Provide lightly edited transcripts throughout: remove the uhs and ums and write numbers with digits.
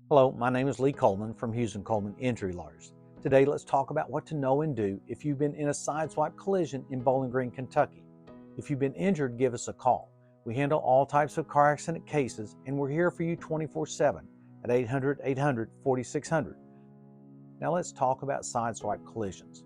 Hello, my name is Lee Coleman from Hughes Coleman Injury Lawyers. Today, let's talk about what to know and do if you've been in a sideswipe collision in Bowling Green, Kentucky. If you've been injured, give us a call. We handle all types of car accident cases, and we're here for you 24/7 at 800-800-4600. Now let's talk about sideswipe collisions.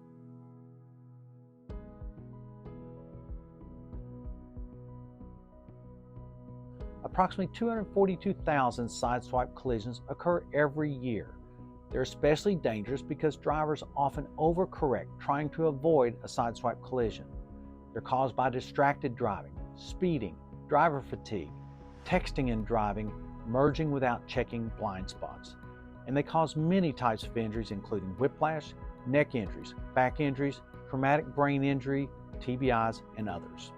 Approximately 242,000 sideswipe collisions occur every year. They're especially dangerous because drivers often overcorrect trying to avoid a sideswipe collision. They're caused by distracted driving, speeding, driver fatigue, texting and driving, merging without checking blind spots. And they cause many types of injuries, including whiplash, neck injuries, back injuries, traumatic brain injury, TBIs, and others.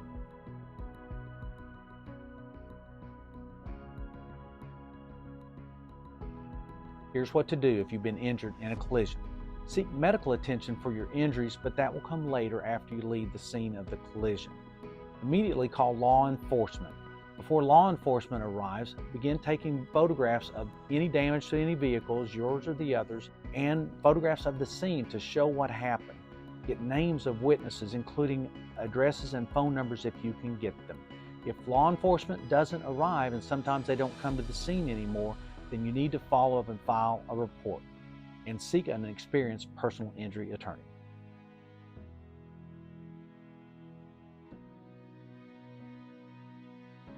Here's what to do if you've been injured in a collision. Seek medical attention for your injuries, but that will come later after you leave the scene of the collision. Immediately call law enforcement. Before law enforcement arrives, begin taking photographs of any damage to any vehicles, yours or the others, and photographs of the scene to show what happened. Get names of witnesses, including addresses and phone numbers if you can get them. If law enforcement doesn't arrive, and sometimes they don't come to the scene anymore, then you need to follow up and file a report and seek an experienced personal injury attorney.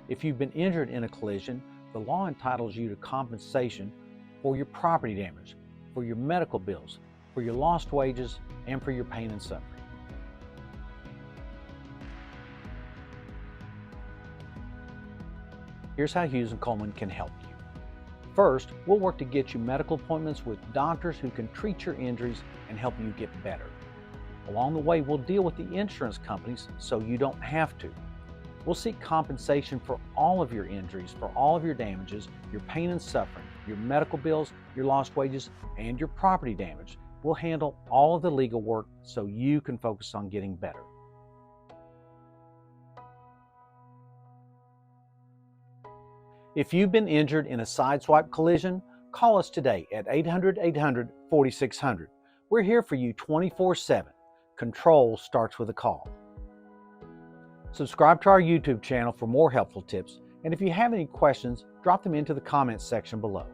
If you've been injured in a collision, the law entitles you to compensation for your property damage, for your medical bills, for your lost wages, and for your pain and suffering. Here's how Hughes Coleman can help you. First, we'll work to get you medical appointments with doctors who can treat your injuries and help you get better. Along the way, we'll deal with the insurance companies so you don't have to. We'll seek compensation for all of your injuries, for all of your damages, your pain and suffering, your medical bills, your lost wages, and your property damage. We'll handle all of the legal work so you can focus on getting better. If you've been injured in a sideswipe collision, call us today at 800-800-4600. We're here for you 24/7. Control starts with a call. Subscribe to our YouTube channel for more helpful tips, and if you have any questions, drop them into the comments section below.